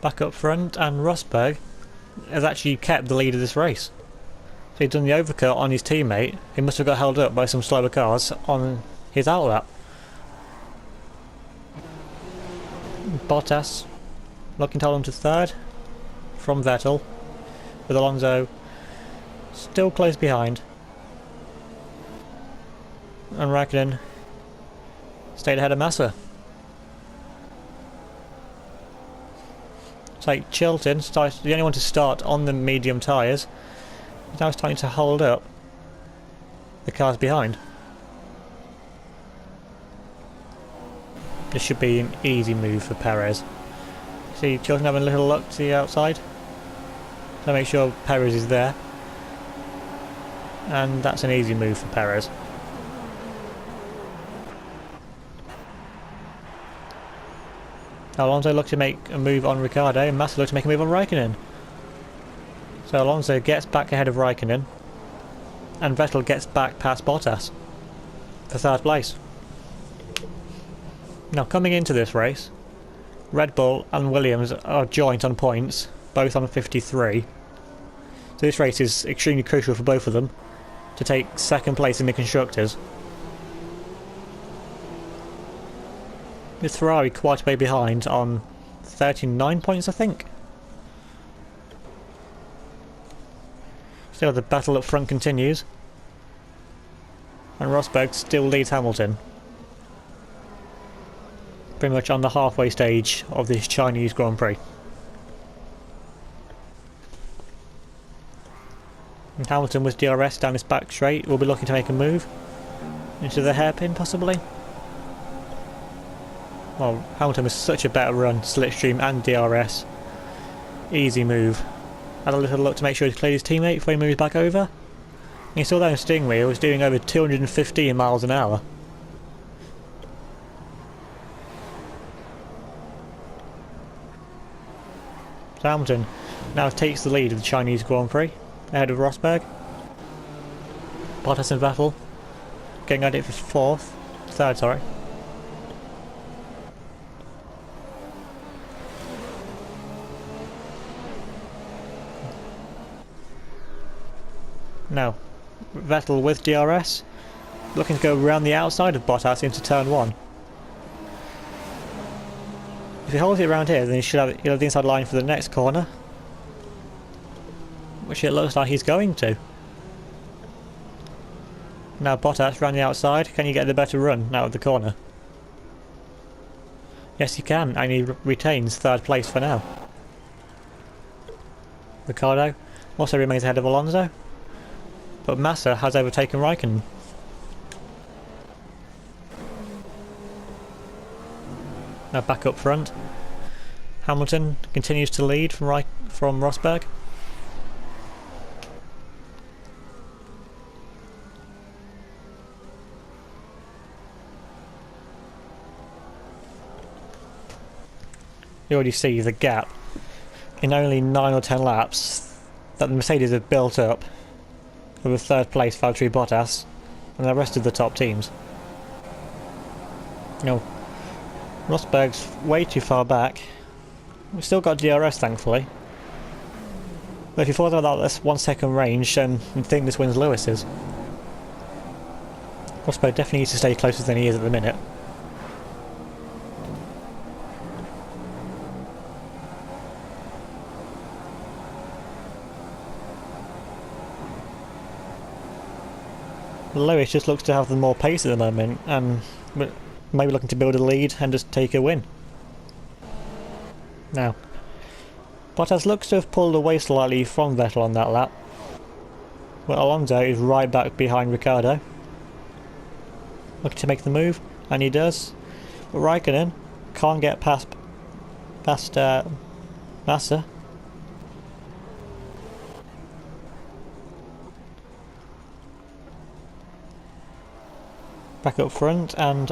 back up front, and Rosberg has actually kept the lead of this race. So he's done the overcut on his teammate. He must have got held up by some slower cars on his outlap. Bottas looking to hold on to third from Vettel, with Alonso still close behind. And Raikkonen stayed ahead of Massa. It's like Chilton, the only one to start on the medium tyres, is now starting to hold up the cars behind. This should be an easy move for Perez. See Chilton having a little look to the outside to make sure Perez is there, and that's an easy move for Perez. Alonso looked to make a move on Ricciardo, and Massa looked to make a move on Raikkonen. So Alonso gets back ahead of Raikkonen, and Vettel gets back past Bottas for third place. Now coming into this race, Red Bull and Williams are joint on points, both on 53. So this race is extremely crucial for both of them to take second place in the Constructors. With Ferrari quite a way behind on 39 points, I think. Still, the battle up front continues, and Rosberg still leads Hamilton. Pretty much on the halfway stage of this Chinese Grand Prix. And Hamilton with DRS down his back straight will be looking to make a move into the hairpin, possibly. Well, Hamilton was such a better run, slipstream and DRS. Easy move. Had a little look to make sure he cleared his teammate before he moves back over. And you saw that in Stingray, it was doing over 215 miles an hour. So Hamilton now takes the lead of the Chinese Grand Prix, ahead of Rosberg. Bottas and Vettel getting at it for third, sorry. Now, Vettel with DRS, looking to go around the outside of Bottas into turn 1. If he holds it around here, then he'll have the inside line for the next corner, which it looks like he's going to. Now Bottas around the outside, can you get the better run out of the corner? Yes he can, and he retains third place for now. Ricciardo also remains ahead of Alonso, but Massa has overtaken Raikkonen. Now back up front, Hamilton continues to lead from Rosberg. You already see the gap in only 9 or 10 laps that the Mercedes have built up with third place Valtteri Bottas and the rest of the top teams. No. Rosberg's way too far back. We've still got DRS, thankfully. But if you thought about this 1 second range, then you'd think this wins Lewis's. Rosberg definitely needs to stay closer than he is at the minute. Lewis just looks to have the more pace at the moment, and maybe looking to build a lead and just take a win. Now, Bottas looks to have pulled away slightly from Vettel on that lap, but Alonso is right back behind Ricciardo, looking to make the move, and he does. But Raikkonen can't get past Massa. Back up front, and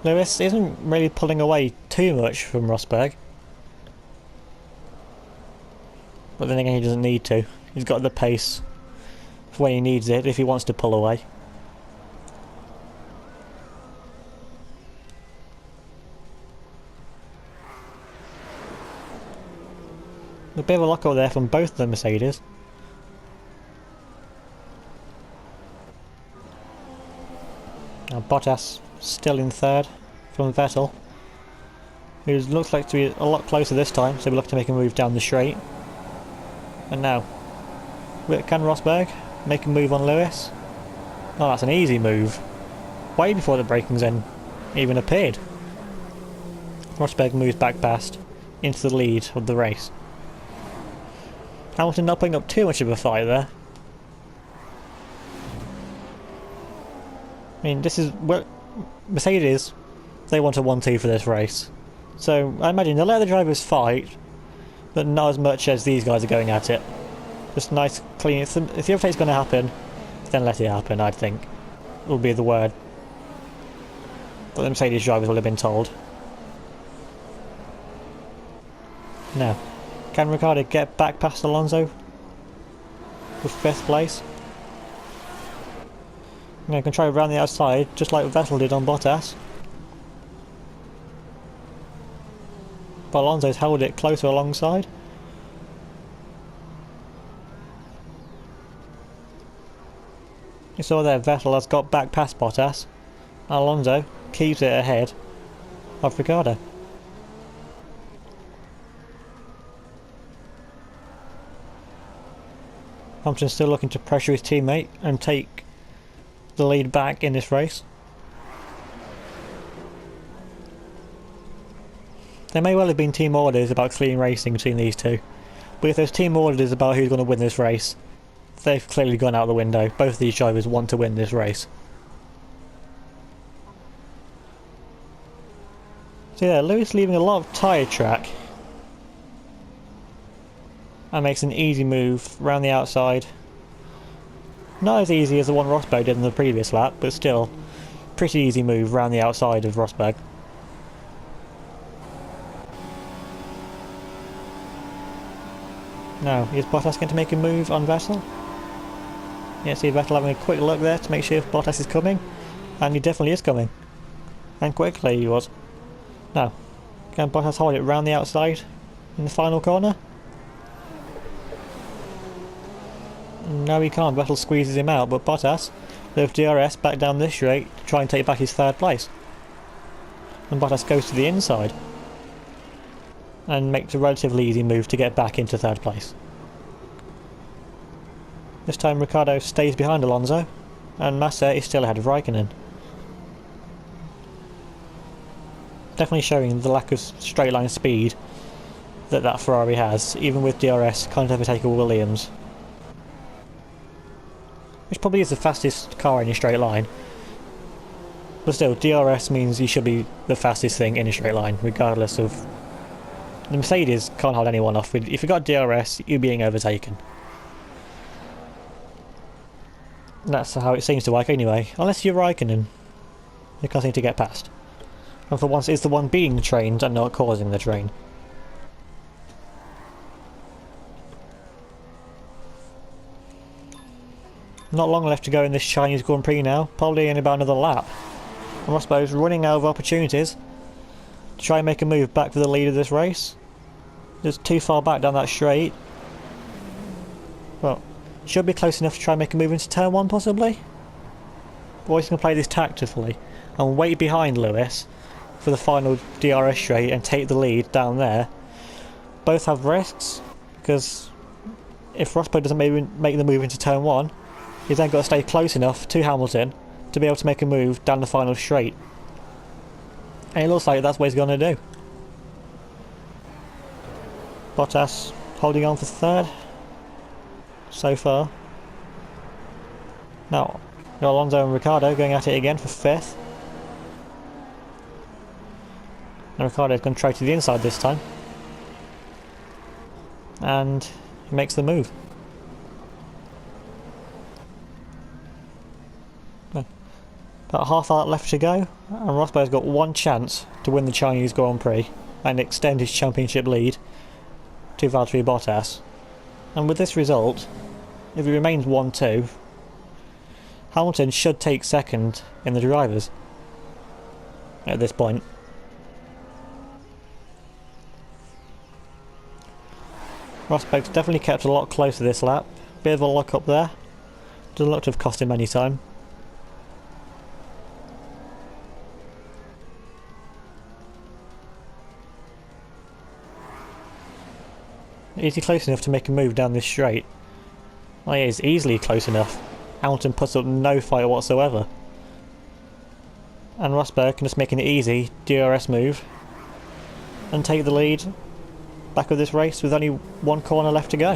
Lewis isn't really pulling away too much from Rosberg. But then again, he doesn't need to. He's got the pace for when he needs it, if he wants to pull away. A bit of a lockout there from both of the Mercedes. Now Bottas still in third from Vettel, who looks like to be a lot closer this time, so we look to make a move down the straight. And now, can Rosberg make a move on Lewis? Oh, that's an easy move. Way before the braking's even appeared. Rosberg moves back past, into the lead of the race. Hamilton not putting up too much of a fight there. I mean, this is what Mercedes, they want a 1-2 for this race. So I imagine they'll let the drivers fight, but not as much as these guys are going at it. Just nice, clean. If the overtake's going to happen, then let it happen, I think. Will be the word. But the Mercedes drivers will have been told. Now, can Ricciardo get back past Alonso with 5th place? Now, can try around the outside, just like Vettel did on Bottas. But Alonso's held it closer alongside. You saw there, Vettel has got back past Bottas. Alonso keeps it ahead of Ricciardo. Hamilton's still looking to pressure his teammate and take the lead back in this race. There may well have been team orders about clean racing between these two, but if there's team orders about who's going to win this race, they've clearly gone out the window. Both of these drivers want to win this race. So yeah, Lewis leaving a lot of tyre track and makes an easy move round the outside. Not as easy as the one Rosberg did in the previous lap, but still pretty easy move round the outside of Rosberg. Now, is Bottas going to make a move on Vettel? Yeah, see Vettel having a quick look there to make sure if Bottas is coming, and he definitely is coming. And quickly he was. Now, can Bottas hold it round the outside in the final corner? No, he can't. Vettel squeezes him out, but Bottas with DRS back down this straight to try and take back his 3rd place. And Bottas goes to the inside and makes a relatively easy move to get back into 3rd place. This time Ricciardo stays behind Alonso and Massa is still ahead of Raikkonen. Definitely showing the lack of straight line speed that Ferrari has, even with DRS can't overtake a Williams. Which probably is the fastest car in a straight line. But still, DRS means you should be the fastest thing in a straight line, regardless of... The Mercedes can't hold anyone off. If you got DRS, you're being overtaken. And that's how it seems to work anyway. Unless you're Raikkonen, you can't seem to get past. And for once, it's the one being trained and not causing the train. Not long left to go in this Chinese Grand Prix now, probably in about another lap. And Rosberg's running out of opportunities to try and make a move back for the lead of this race. Just too far back down that straight. Well, should be close enough to try and make a move into turn 1 possibly. Or he's going to play this tactically and wait behind Lewis for the final DRS straight and take the lead down there. Both have risks, because if Rosberg doesn't make the move into turn 1, he's then got to stay close enough to Hamilton to be able to make a move down the final straight. And it looks like that's what he's going to do. Bottas holding on for 3rd so far. Now, Alonso and Ricciardo going at it again for 5th. And Ricciardo's going to try to the inside this time. And he makes the move. About half a lap left to go, and Rosberg's got one chance to win the Chinese Grand Prix and extend his championship lead to Valtteri Bottas. And with this result, if it remains 1-2, Hamilton should take 2nd in the drivers at this point. Rosberg's definitely kept a lot closer this lap. Bit of a lock up there. Doesn't look to have cost him any time. Is he close enough to make a move down this straight? Well, he is easily close enough. Hamilton puts up no fight whatsoever. And Rosberg can just make an easy DRS move and take the lead back of this race with only one corner left to go.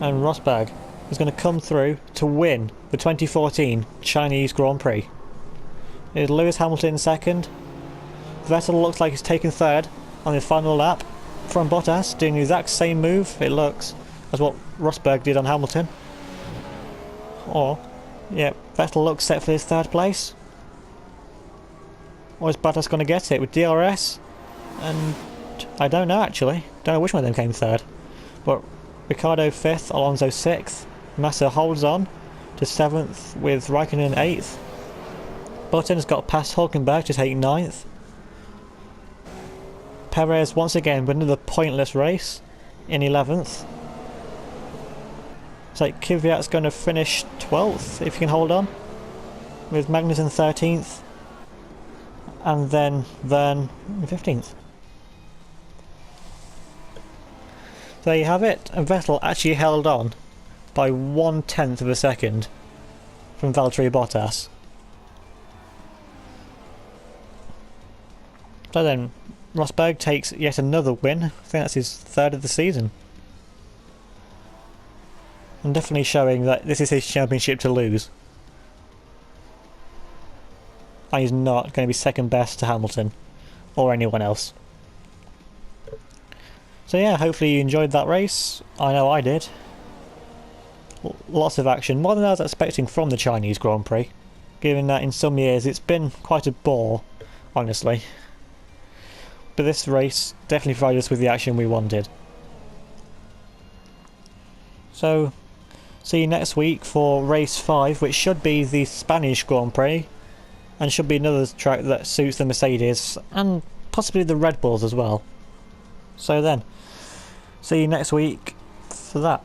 And Rosberg is going to come through to win the 2014 Chinese Grand Prix. It is Lewis Hamilton in second. Vettel looks like he's taken third on the final lap from Bottas, doing the exact same move, it looks, as what Rosberg did on Hamilton. Or, yeah, Vettel looks set for his third place. Or is Bottas going to get it with DRS? And I don't know actually. Don't know which one of them came third. But Ricciardo 5th, Alonso 6th. Massa holds on to 7th with Raikkonen 8th. Button's got past Hulkenberg to take 9th. Perez once again with another pointless race in 11th. It's like Kvyat's going to finish 12th if he can hold on, with Magnussen 13th and then Verne 15th. There you have it, and Vettel actually held on by 1/10 of a second from Valtteri Bottas. So then, Rosberg takes yet another win. I think that's his third of the season. And definitely showing that this is his championship to lose. And he's not going to be second best to Hamilton or anyone else. So yeah, hopefully you enjoyed that race. I know I did. Lots of action, more than I was expecting from the Chinese Grand Prix, given that in some years it's been quite a bore, honestly. But this race definitely provided us with the action we wanted. So, see you next week for race 5, which should be the Spanish Grand Prix, and should be another track that suits the Mercedes, and possibly the Red Bulls as well. So then, see you next week for that.